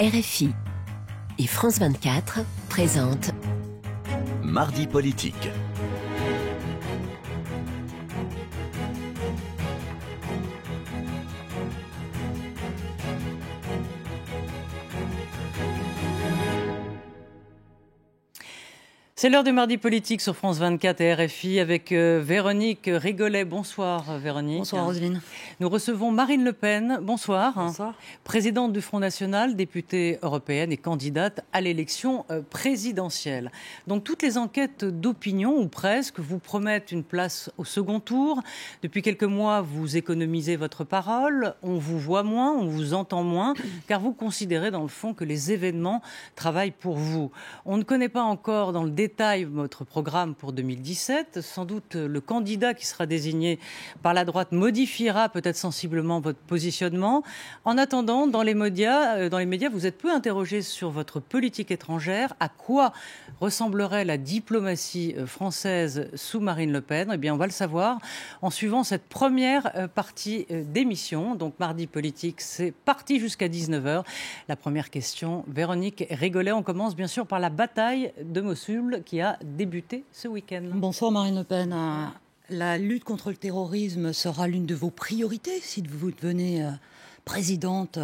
RFI et France 24 présentent Mardi politique. C'est l'heure du Mardi politique sur France 24 et RFI avec Véronique Rigolet. Bonsoir Véronique. Bonsoir Roselyne. Nous recevons Marine Le Pen. Bonsoir. Bonsoir. Présidente du Front National, députée européenne et candidate à l'élection présidentielle. Donc toutes les enquêtes d'opinion, ou presque, vous promettent une place au second tour. Depuis quelques mois, vous économisez votre parole. On vous voit moins, on vous entend moins, car vous considérez dans le fond que les événements travaillent pour vous. On ne connaît pas encore dans le détail votre programme pour 2017. Sans doute le candidat qui sera désigné par la droite modifiera peut-être sensiblement votre positionnement. En attendant, dans les médias, vous êtes peu interrogé sur votre politique étrangère. À quoi ressemblerait la diplomatie française sous Marine Le Pen ? Eh bien, on va le savoir en suivant cette première partie d'émission. Donc, Mardi politique, c'est parti jusqu'à 19h. La première question, Véronique Rigolet. On commence bien sûr par la bataille de Mossoul qui a débuté ce week-end. Bonsoir Marine Le Pen. La lutte contre le terrorisme sera l'une de vos priorités si vous devenez présidente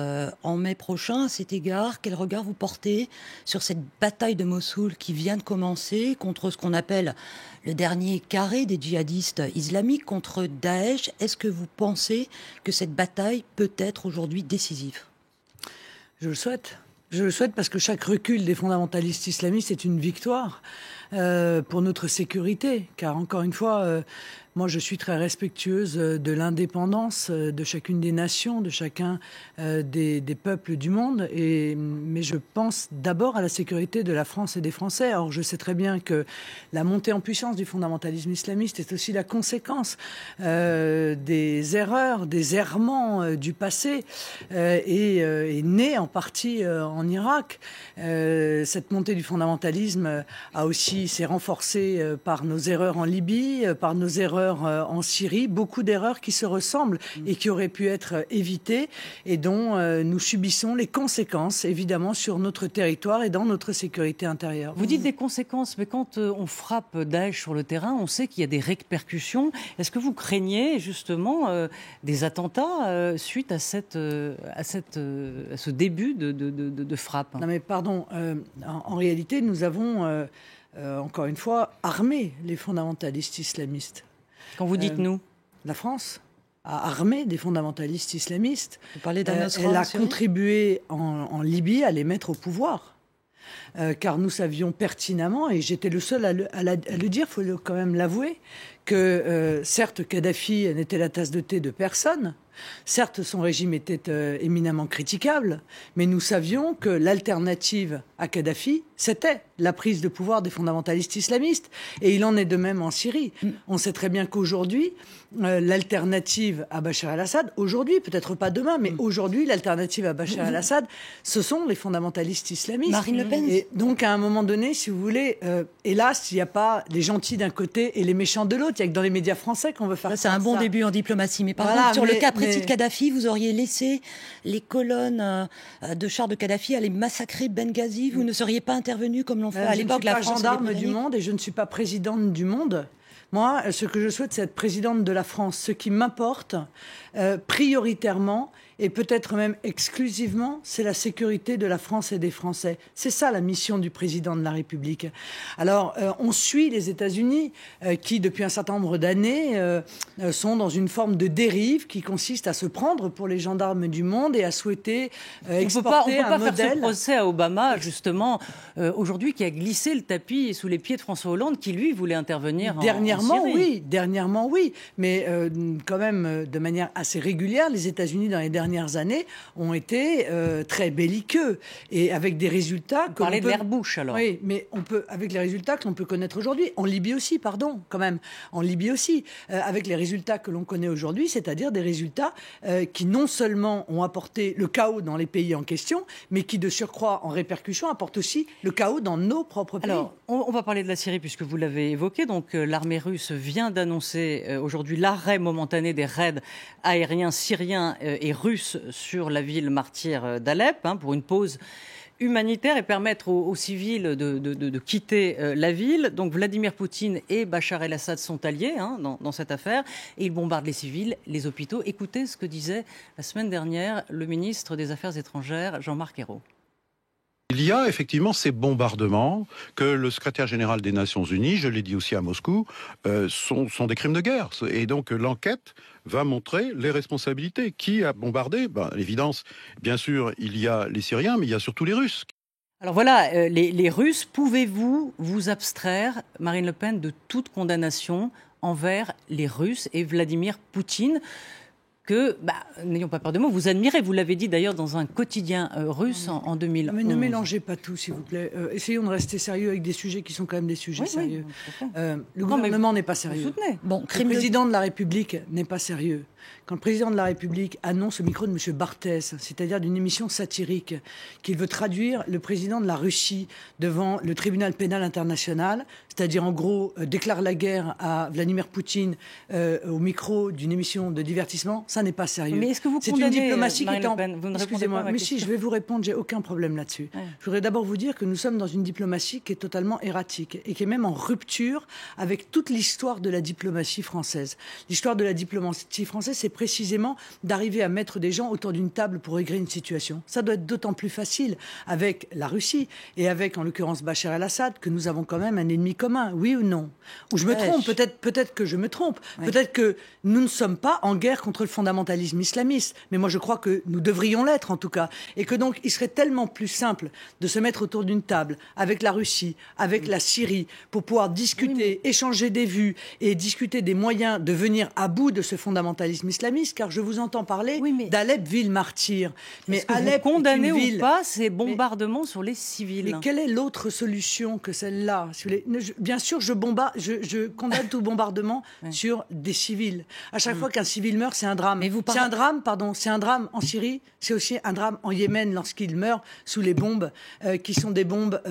en mai prochain. À cet égard, quel regard vous portez sur cette bataille de Mossoul qui vient de commencer contre ce qu'on appelle le dernier carré des djihadistes islamiques, contre Daesh? Est-ce que vous pensez que cette bataille peut être aujourd'hui décisive? Je le souhaite. Je le souhaite parce que chaque recul des fondamentalistes islamistes est une victoire pour notre sécurité. Car encore une fois, moi je suis très respectueuse de l'indépendance de chacune des nations, de chacun des peuples du monde. Mais je pense d'abord à la sécurité de la France et des Français. Or je sais très bien que la montée en puissance du fondamentalisme islamiste est aussi la conséquence des erreurs, des errements du passé et est née en partie en Irak. Cette montée du fondamentalisme s'est renforcée par nos erreurs en Libye, par nos erreurs en Syrie, beaucoup d'erreurs qui se ressemblent et qui auraient pu être évitées et dont nous subissons les conséquences, évidemment, sur notre territoire et dans notre sécurité intérieure. Vous dites des conséquences, mais quand on frappe Daesh sur le terrain, on sait qu'il y a des répercussions. Est-ce que vous craignez justement des attentats suite à ce début de frappe? Non mais pardon, en réalité, nous avons... encore une fois, armer les fondamentalistes islamistes. Quand vous dites nous, la France a armé des fondamentalistes islamistes. Vous parlez elle a contribué en Libye à les mettre au pouvoir. Car nous savions pertinemment, et j'étais le seul à le dire, il faut quand même l'avouer, que certes Kadhafi n'était la tasse de thé de personne, certes son régime était éminemment critiquable, mais nous savions que l'alternative à Kadhafi, c'était la prise de pouvoir des fondamentalistes islamistes. Et il en est de même en Syrie. On sait très bien qu'aujourd'hui, l'alternative à Bachar el-Assad, aujourd'hui, peut-être pas demain, mais aujourd'hui, l'alternative à Bachar el-Assad, ce sont les fondamentalistes islamistes. Marine Le Pen. Et donc, à un moment donné, si vous voulez, hélas, il n'y a pas les gentils d'un côté et les méchants de l'autre. Il n'y a que dans les médias français qu'on veut faire ça. C'est un bon début en diplomatie. Mais par exemple, sur le cas précis de Kadhafi, vous auriez laissé les colonnes de chars de Kadhafi aller massacrer Benghazi. Vous ne seriez pas intervenu comme l'ont fait à l'époque la France. Je ne suis pas gendarme du monde et je ne suis pas présidente du monde. Moi, ce que je souhaite, c'est être présidente de la France. Ce qui m'importe prioritairement et peut-être même exclusivement, c'est la sécurité de la France et des Français. C'est ça la mission du président de la République. Alors, on suit les États-Unis qui, depuis un certain nombre d'années, sont dans une forme de dérive qui consiste à se prendre pour les gendarmes du monde et à souhaiter exporter un modèle. On ne peut pas faire ce procès à Obama, justement, aujourd'hui, qui a glissé le tapis sous les pieds de François Hollande, qui, lui, voulait intervenir Dernièrement, en Syrie. Dernièrement, oui. Mais quand même, de manière assez régulière, les États-Unis, dans les dernières années, ont été très belliqueux et avec des résultats... Vous parlez de l'air Bush, alors. Oui, mais avec les résultats que l'on peut connaître aujourd'hui. En Libye aussi, pardon, quand même. En Libye aussi. Avec les résultats que l'on connaît aujourd'hui, c'est-à-dire des résultats qui non seulement ont apporté le chaos dans les pays en question, mais qui, de surcroît, en répercussion, apportent aussi le chaos dans nos propres pays. Alors, on va parler de la Syrie, puisque vous l'avez évoqué. Donc, l'armée russe vient d'annoncer aujourd'hui l'arrêt momentané des raids aériens syriens et russes Russes sur la ville martyre d'Alep pour une pause humanitaire et permettre aux civils de quitter la ville. Donc Vladimir Poutine et Bachar el-Assad sont alliés dans cette affaire et ils bombardent les civils, les hôpitaux. Écoutez ce que disait la semaine dernière le ministre des Affaires étrangères, Jean-Marc Ayrault. Il y a effectivement ces bombardements que le secrétaire général des Nations Unies, je l'ai dit aussi à Moscou, sont des crimes de guerre. Et donc l'enquête va montrer les responsabilités. Qui a bombardé ? À l'évidence, bien sûr, il y a les Syriens, mais il y a surtout les Russes. Alors voilà, les Russes, pouvez-vous vous abstraire, Marine Le Pen, de toute condamnation envers les Russes et Vladimir Poutine que, n'ayons pas peur de mots, vous admirez. Vous l'avez dit d'ailleurs dans un quotidien russe en 2011. Mais ne mélangez pas tout, s'il vous plaît. Essayons de rester sérieux avec des sujets qui sont quand même des sujets sérieux. Le gouvernement n'est pas sérieux. Le président de la République n'est pas sérieux. Quand le président de la République annonce au micro de M. Barthès, c'est-à-dire d'une émission satirique, qu'il veut traduire le président de la Russie devant le tribunal pénal international, c'est-à-dire en gros déclare la guerre à Vladimir Poutine au micro d'une émission de divertissement, ça n'est pas sérieux. Mais est-ce que vous condamnez, c'est une diplomatie qui est en... Excusez-moi, mais si, je vais vous répondre, j'ai aucun problème là-dessus. Ouais. Je voudrais d'abord vous dire que nous sommes dans une diplomatie qui est totalement erratique et qui est même en rupture avec toute l'histoire de la diplomatie française. L'histoire de la diplomatie française, c'est précisément d'arriver à mettre des gens autour d'une table pour régler une situation. Ça doit être d'autant plus facile avec la Russie et avec, en l'occurrence, Bachar el-Assad, que nous avons quand même un ennemi commun, oui ou non ? Ou je me trompe, peut-être que je me trompe, peut-être que nous ne sommes pas en guerre contre le fondamentalisme islamiste, mais moi je crois que nous devrions l'être en tout cas, et que donc il serait tellement plus simple de se mettre autour d'une table avec la Russie, avec la Syrie, pour pouvoir discuter, échanger des vues et discuter des moyens de venir à bout de ce fondamentalisme islamiste, car je vous entends parler d'Alep, ville martyre. Mais Alep, vous condamnez ou pas ces bombardements sur les civils ? Mais quelle est l'autre solution que celle-là ? Bien sûr, je condamne tout bombardement sur des civils. À chaque fois qu'un civil meurt, c'est un drame. C'est un drame en Syrie, c'est aussi un drame en Yémen lorsqu'il meurt sous les bombes qui sont des bombes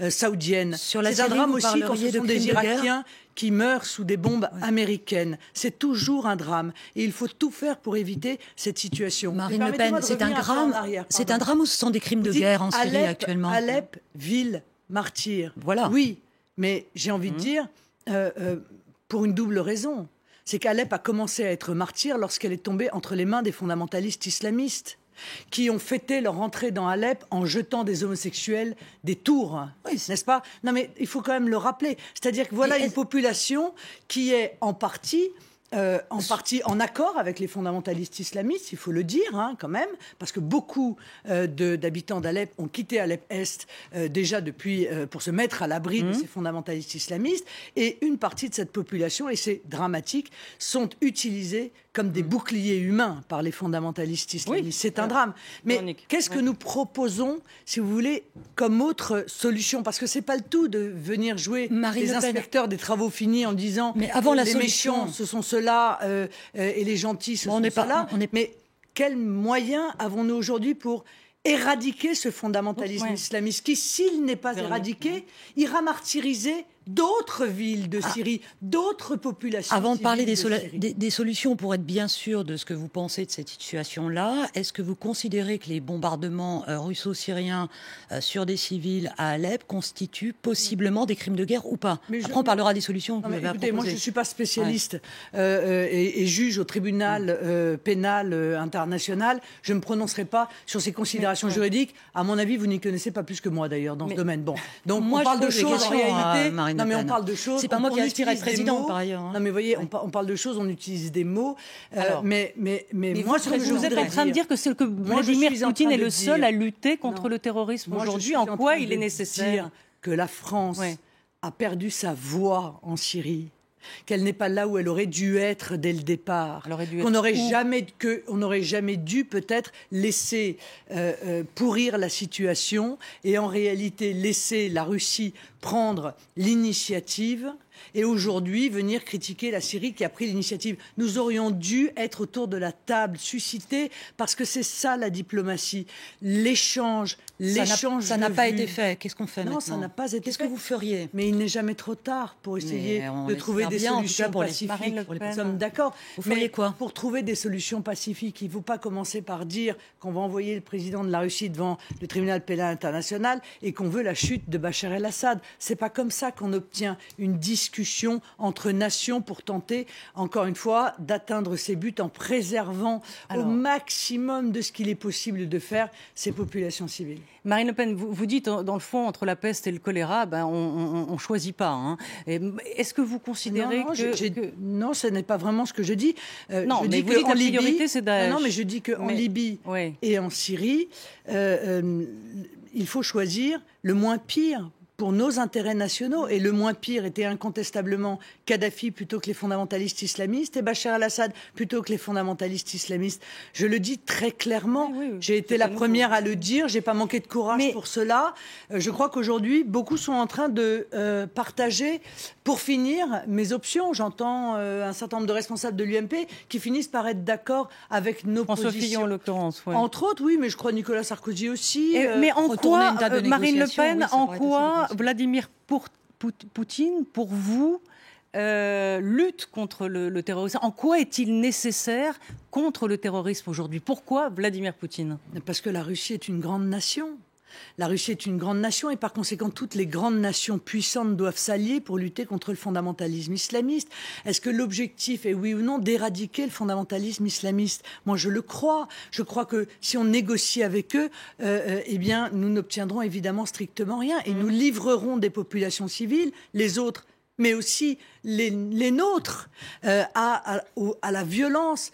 saoudiennes. C'est un drame aussi quand ce sont des Irakiens qui meurent sous des bombes américaines. C'est toujours un drame. Et il faut tout faire pour éviter cette situation. Marine Le Pen, c'est un drame ou ce sont des crimes de guerre en Syrie actuellement ? Alep, ville martyre. Voilà. Oui, mais j'ai envie de dire, pour une double raison. C'est qu'Alep a commencé à être martyre lorsqu'elle est tombée entre les mains des fondamentalistes islamistes qui ont fêté leur entrée dans Alep en jetant des homosexuels des tours, n'est-ce pas ? Non mais il faut quand même le rappeler. C'est-à-dire que voilà une population qui est en partie en accord avec les fondamentalistes islamistes, il faut le dire quand même, parce que beaucoup d'habitants d'Alep ont quitté Alep-Est déjà depuis pour se mettre à l'abri de ces fondamentalistes islamistes, et une partie de cette population, et c'est dramatique, sont utilisés comme des boucliers humains par les fondamentalistes islamistes. C'est un drame. Mais qu'est-ce que nous proposons, si vous voulez, comme autre solution ? Parce que c'est pas le tout de venir jouer les inspecteurs des travaux finis en disant mais avant les méchants, ce sont ceux-là, et les gentils, ce sont ceux-là. Mais quels moyens avons-nous aujourd'hui pour éradiquer ce fondamentalisme islamiste qui, s'il n'est pas éradiqué, ira martyriser d'autres villes de Syrie, d'autres populations. Avant de parler des solutions, pour être bien sûr de ce que vous pensez de cette situation-là, est-ce que vous considérez que les bombardements russo-syriens sur des civils à Alep constituent possiblement des crimes de guerre ou pas ? Après, on parlera des solutions. Écoutez, moi, je ne suis pas spécialiste et juge au tribunal pénal international. Je ne me prononcerai pas sur ces considérations juridiques. À mon avis, vous n'y connaissez pas plus que moi, d'ailleurs, dans ce domaine. Bon, donc moi, on parle de choses en réalité. Non, mais on parle de choses. C'est pas moi qui aspire à être président, par ailleurs. Non, mais vous voyez, on parle de choses, on utilise des mots. Mais moi, ce que vous êtes en train de dire que c'est que Vladimir Poutine est le seul à lutter contre le terrorisme aujourd'hui. En quoi il est nécessaire que la France a perdu sa voix en Syrie, qu'elle n'est pas là où elle aurait dû être dès le départ, qu'on n'aurait jamais dû peut-être laisser pourrir la situation et en réalité laisser la Russie prendre l'initiative Et aujourd'hui, venir critiquer la Syrie qui a pris l'initiative. Nous aurions dû être autour de la table, susciter, parce que c'est ça la diplomatie. L'échange Ça n'a pas été fait. Qu'est-ce qu'on fait maintenant ? Non, ça n'a pas été fait. Qu'est-ce que vous feriez ? Mais il n'est jamais trop tard pour essayer de trouver des solutions pacifiques. Nous sommes d'accord. Vous feriez quoi ? Pour trouver des solutions pacifiques, il ne faut pas commencer par dire qu'on va envoyer le président de la Russie devant le tribunal pénal international et qu'on veut la chute de Bachar el-Assad. C'est pas comme ça qu'on obtient une discussion entre nations pour tenter, encore une fois, d'atteindre ses buts en préservant au maximum de ce qu'il est possible de faire ces populations civiles. Marine Le Pen, vous dites, dans le fond, entre la peste et le choléra, on ne choisit pas. Hein. Est-ce que vous considérez Non, ce n'est pas vraiment ce que je dis. Non, je mais dis vous dites qu'en la Libye, priorité, c'est Daesh. Non, mais je dis qu'en Libye et en Syrie, il faut choisir le moins pire pour nos intérêts nationaux. Et le moins pire était incontestablement Kadhafi plutôt que les fondamentalistes islamistes et Bachar el-Assad plutôt que les fondamentalistes islamistes. Je le dis très clairement. Oui, j'ai été la première à le dire. J'ai pas manqué de courage pour cela. Je crois qu'aujourd'hui, beaucoup sont en train de partager, pour finir, mes options. J'entends un certain nombre de responsables de l'UMP qui finissent par être d'accord avec nos positions. François Fillon, en l'occurrence. Ouais. Entre autres, oui, mais je crois Nicolas Sarkozy aussi. Mais en quoi, Marine Le Pen, en quoi Vladimir Poutine, pour vous, lutte contre le terrorisme? En quoi est-il nécessaire contre le terrorisme aujourd'hui? Pourquoi Vladimir Poutine? Parce que la Russie est une grande nation. La Russie est une grande nation et par conséquent, toutes les grandes nations puissantes doivent s'allier pour lutter contre le fondamentalisme islamiste. Est-ce que l'objectif est, oui ou non, d'éradiquer le fondamentalisme islamiste? Moi, je le crois. Je crois que si on négocie avec eux, eh bien, nous n'obtiendrons évidemment strictement rien et nous livrerons des populations civiles, les autres, mais aussi les nôtres, à la violence,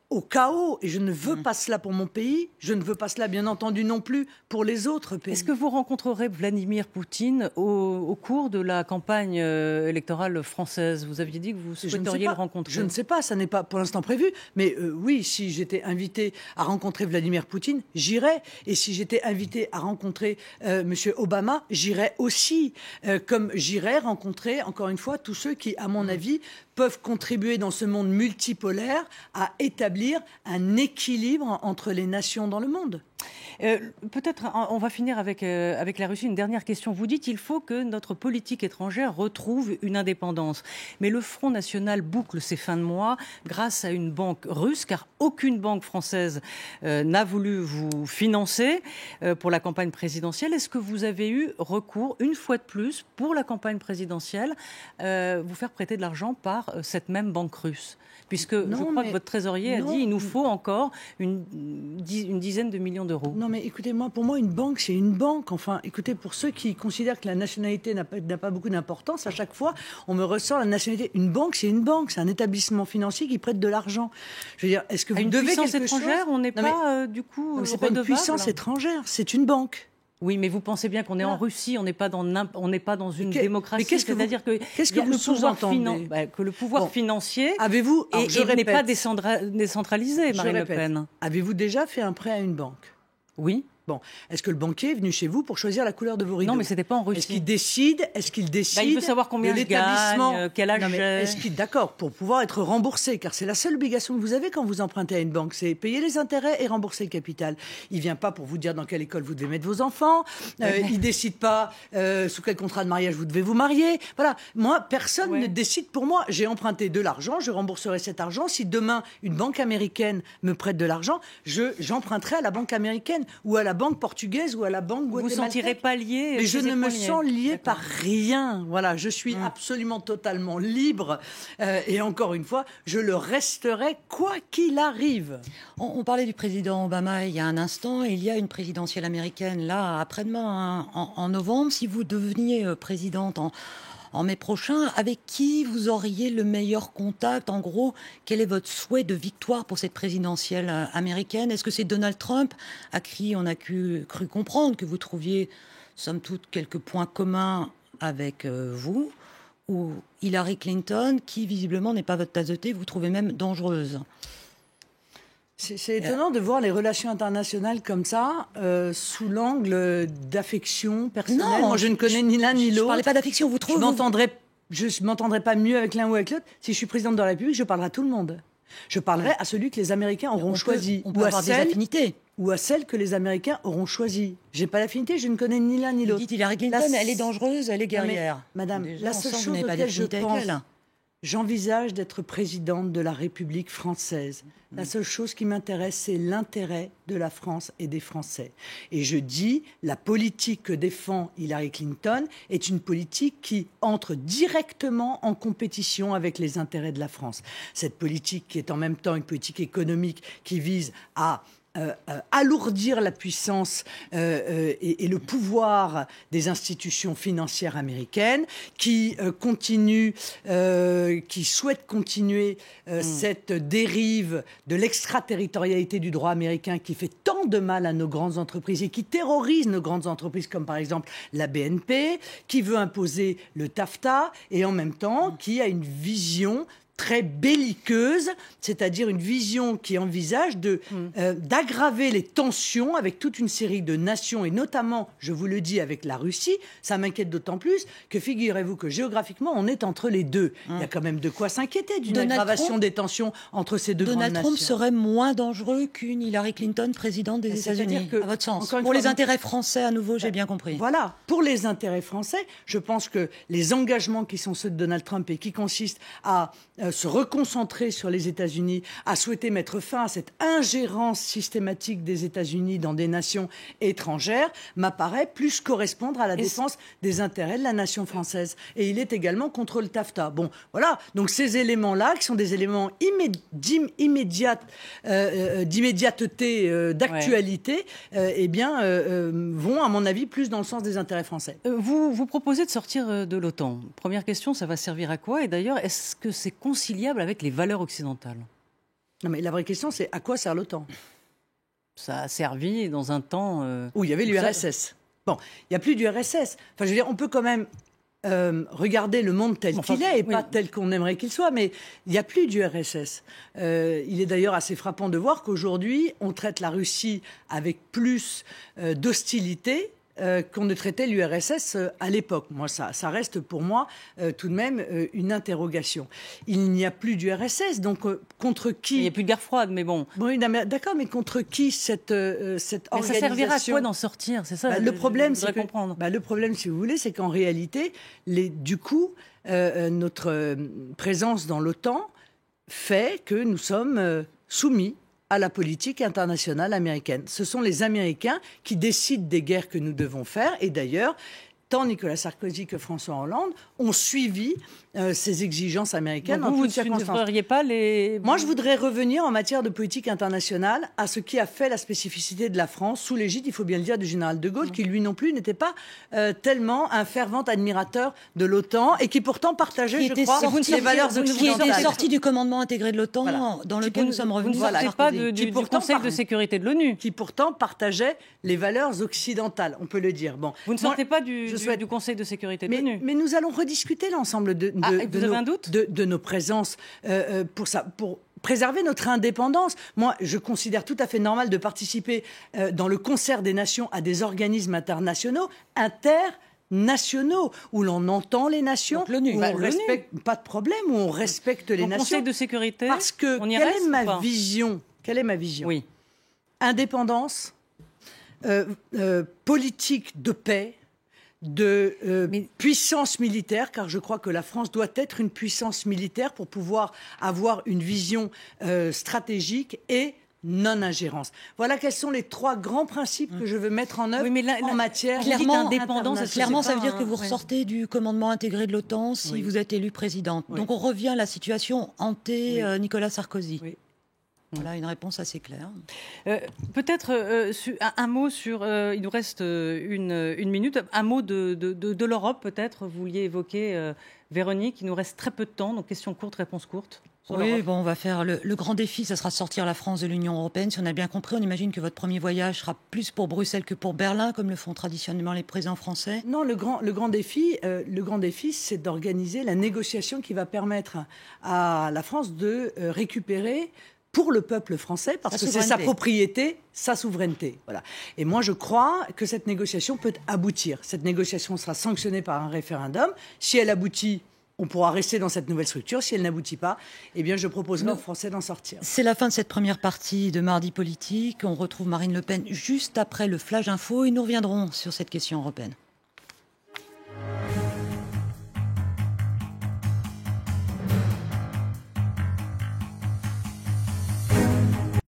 au chaos, et je ne veux pas cela pour mon pays, je ne veux pas cela bien entendu non plus pour les autres pays. Est-ce que vous rencontrerez Vladimir Poutine au cours de la campagne électorale française? Vous aviez dit que vous souhaiteriez le rencontrer. Je ne sais pas, ça n'est pas pour l'instant prévu, mais oui, si j'étais invité à rencontrer Vladimir Poutine, j'irais, et si j'étais invité à rencontrer M. Obama, j'irais aussi, comme j'irais rencontrer, encore une fois, tous ceux qui, à mon avis, peuvent contribuer dans ce monde multipolaire à établir un équilibre entre les nations dans le monde. Peut-être on va finir avec la Russie. Une dernière question. Vous dites qu'il faut que notre politique étrangère retrouve une indépendance. Mais le Front National boucle ses fins de mois grâce à une banque russe, car aucune banque française n'a voulu vous financer pour la campagne présidentielle. Est-ce que vous avez eu recours, une fois de plus, pour la campagne présidentielle, vous faire prêter de l'argent par cette même banque russe? Puisque je crois que votre trésorier a dit qu'il nous faut encore une dizaine de millions d'euros. Non, mais écoutez, pour moi, une banque, c'est une banque. Enfin, écoutez, pour ceux qui considèrent que la nationalité n'a pas beaucoup d'importance, à chaque fois, on me ressort la nationalité. Une banque, c'est un établissement financier qui prête de l'argent. Je veux dire, est-ce que vous devez quelque chose ? Une puissance étrangère, on n'est pas, du coup, redevable ? C'est pas une puissance étrangère, c'est une banque. Oui, mais vous pensez bien qu'on est en Russie, on n'est pas dans une démocratie. C'est-à-dire qu'est-ce que vous sous-entendez ? Que le pouvoir financier n'est pas décentralisé, Marine Le Pen. Avez-vous déjà fait un prêt à une banque ? Oui. Bon, est-ce que le banquier est venu chez vous pour choisir la couleur de vos rideaux ? Non, mais c'était pas en Russie. Est-ce qu'il décide il veut savoir combien je gagne, quel âge j'ai. D'accord, pour pouvoir être remboursé, car c'est la seule obligation que vous avez quand vous empruntez à une banque, c'est payer les intérêts et rembourser le capital. Il vient pas pour vous dire dans quelle école vous devez mettre vos enfants. Il décide pas sous quel contrat de mariage vous devez vous marier. Voilà, moi, personne ne décide pour moi. J'ai emprunté de l'argent, je rembourserai cet argent. Si demain une banque américaine me prête de l'argent, j'emprunterai à la banque américaine ou à la banque portugaise ou à la banque guatémaltèque. Vous ne sentirez pas lié? Mais je ne me sens lié par rien. Voilà, je suis absolument totalement libre. Et encore une fois, je le resterai quoi qu'il arrive. On parlait du président Obama il y a un instant. Il y a une présidentielle américaine là après-demain, en novembre. Si vous deveniez présidente en mai prochain, avec qui vous auriez le meilleur contact? En gros, quel est votre souhait de victoire pour cette présidentielle américaine? Est-ce que c'est Donald Trump, à qui on a cru comprendre que vous trouviez, somme toute, quelques points communs avec vous, ou Hillary Clinton, qui visiblement n'est pas votre tasse de thé, vous trouvez même dangereuse? C'est étonnant de voir les relations internationales comme ça, sous l'angle d'affection personnelle. Non, moi je ne connais ni l'un ni l'autre. Je ne parlais pas d'affection, vous trouvez? Je n'entendrai je ne m'entendrai pas mieux avec l'un ou avec l'autre. Si je suis présidente de la République, je parlerai à tout le monde. Je parlerai à celui que les Américains auront choisi. On peut avoir des affinités. Ou à celle que les Américains auront choisi. Je n'ai pas d'affinité, je ne connais ni l'un ni l'autre. Vous dites Hillary Clinton, elle est dangereuse, elle est guerrière. Madame, déjà, la seule chose pas auquel je pense... elle. J'envisage d'être présidente de la République française. La seule chose qui m'intéresse, c'est l'intérêt de la France et des Français. Et je dis, la politique que défend Hillary Clinton est une politique qui entre directement en compétition avec les intérêts de la France. Cette politique qui est en même temps une politique économique qui vise à alourdir la puissance et le pouvoir des institutions financières américaines, qui souhaite continuer cette dérive de l'extraterritorialité du droit américain qui fait tant de mal à nos grandes entreprises et qui terrorise nos grandes entreprises comme par exemple la BNP, qui veut imposer le TAFTA et en même temps qui a une vision très belliqueuse, c'est-à-dire une vision qui envisage d'aggraver les tensions avec toute une série de nations, et notamment, je vous le dis, avec la Russie. Ça m'inquiète d'autant plus que, figurez-vous que géographiquement, on est entre les deux. Il y a quand même de quoi s'inquiéter d'une aggravation des tensions entre ces deux grandes nations. Donald Trump serait moins dangereux qu'une Hillary Clinton présidente des États-Unis, à votre sens. Pour les intérêts français, à nouveau, j'ai bien compris. Voilà, pour les intérêts français, je pense que les engagements qui sont ceux de Donald Trump et qui consistent à se reconcentrer sur les États-Unis, à souhaiter mettre fin à cette ingérence systématique des États-Unis dans des nations étrangères, m'apparaît plus correspondre à la défense des intérêts de la nation française. Et il est également contre le TAFTA. Bon, voilà. Donc ces éléments-là, qui sont des éléments d'immédiateté, d'actualité, vont, à mon avis, plus dans le sens des intérêts français. Vous proposez de sortir de l'OTAN. Première question, ça va servir à quoi? Et d'ailleurs, est-ce que c'est conciliable avec les valeurs occidentales? Non, mais la vraie question, c'est à quoi sert l'OTAN? Ça a servi dans un temps... où il y avait l'URSS. Bon, il n'y a plus d'URSS. Enfin, je veux dire, on peut quand même regarder le monde tel qu'il est et pas tel qu'on aimerait qu'il soit, mais il n'y a plus d'URSS. Il est d'ailleurs assez frappant de voir qu'aujourd'hui, on traite la Russie avec plus d'hostilité qu'on ne traitait l'URSS à l'époque. Moi, ça reste pour moi tout de même une interrogation. Il n'y a plus d'URSS, donc contre qui... Il n'y a plus de guerre froide, mais bon. Oui, d'accord, mais contre qui cette organisation... Ça servira à quoi d'en sortir? C'est ça. Le problème, c'est que, comprendre. Le problème, si vous voulez, c'est qu'en réalité, notre présence dans l'OTAN fait que nous sommes soumis à la politique internationale américaine. Ce sont les Américains qui décident des guerres que nous devons faire. Et d'ailleurs, tant Nicolas Sarkozy que François Hollande ont suivi ces exigences américaines. Donc vous ne feriez pas les... Moi, je voudrais revenir en matière de politique internationale à ce qui a fait la spécificité de la France sous l'égide, il faut bien le dire, du général de Gaulle, qui lui non plus n'était pas tellement un fervent admirateur de l'OTAN et qui pourtant partageait, je crois, les valeurs occidentales. Qui était sorti du commandement intégré de l'OTAN, dans lequel nous sommes revenus. Vous ne sortez pas du Conseil de sécurité de l'ONU. Qui pourtant partageait les valeurs occidentales, on peut le dire. Bon, vous ne sortez pas du Conseil de sécurité de l'ONU. Mais nous allons rediscuter l'ensemble de nos présences pour préserver notre indépendance. Moi, je considère tout à fait normal de participer dans le concert des nations à des organismes internationaux, où l'on entend les nations, où on respecte, pas de problème, où on respecte les nations. Conseil de sécurité, parce que quelle est ma vision? Oui. Indépendance, politique de paix, puissance militaire, car je crois que la France doit être une puissance militaire pour pouvoir avoir une vision stratégique et non-ingérence. Voilà quels sont les 3 grands principes que je veux mettre en œuvre en matière d'indépendance. Clairement, ça veut dire que vous ressortez du commandement intégré de l'OTAN si vous êtes élue présidente. Oui. Donc on revient à la situation hantée Nicolas Sarkozy. Oui. Voilà une réponse assez claire. Peut-être un mot sur... il nous reste une minute. Un mot de l'Europe, peut-être. Vous vouliez évoquer, Véronique. Il nous reste très peu de temps. Donc, question courte, réponse courte. Oui, on va faire le grand défi, ça sera sortir la France de l'Union européenne. Si on a bien compris, on imagine que votre premier voyage sera plus pour Bruxelles que pour Berlin, comme le font traditionnellement les présidents français. Non, le grand défi, c'est d'organiser la négociation qui va permettre à la France de récupérer pour le peuple français, parce que c'est sa propriété, sa souveraineté. Voilà. Et moi, je crois que cette négociation peut aboutir. Cette négociation sera sanctionnée par un référendum. Si elle aboutit, on pourra rester dans cette nouvelle structure. Si elle n'aboutit pas, eh bien, je proposerai aux Français d'en sortir. C'est la fin de cette première partie de Mardi Politique. On retrouve Marine Le Pen juste après le Flash Info et nous reviendrons sur cette question européenne.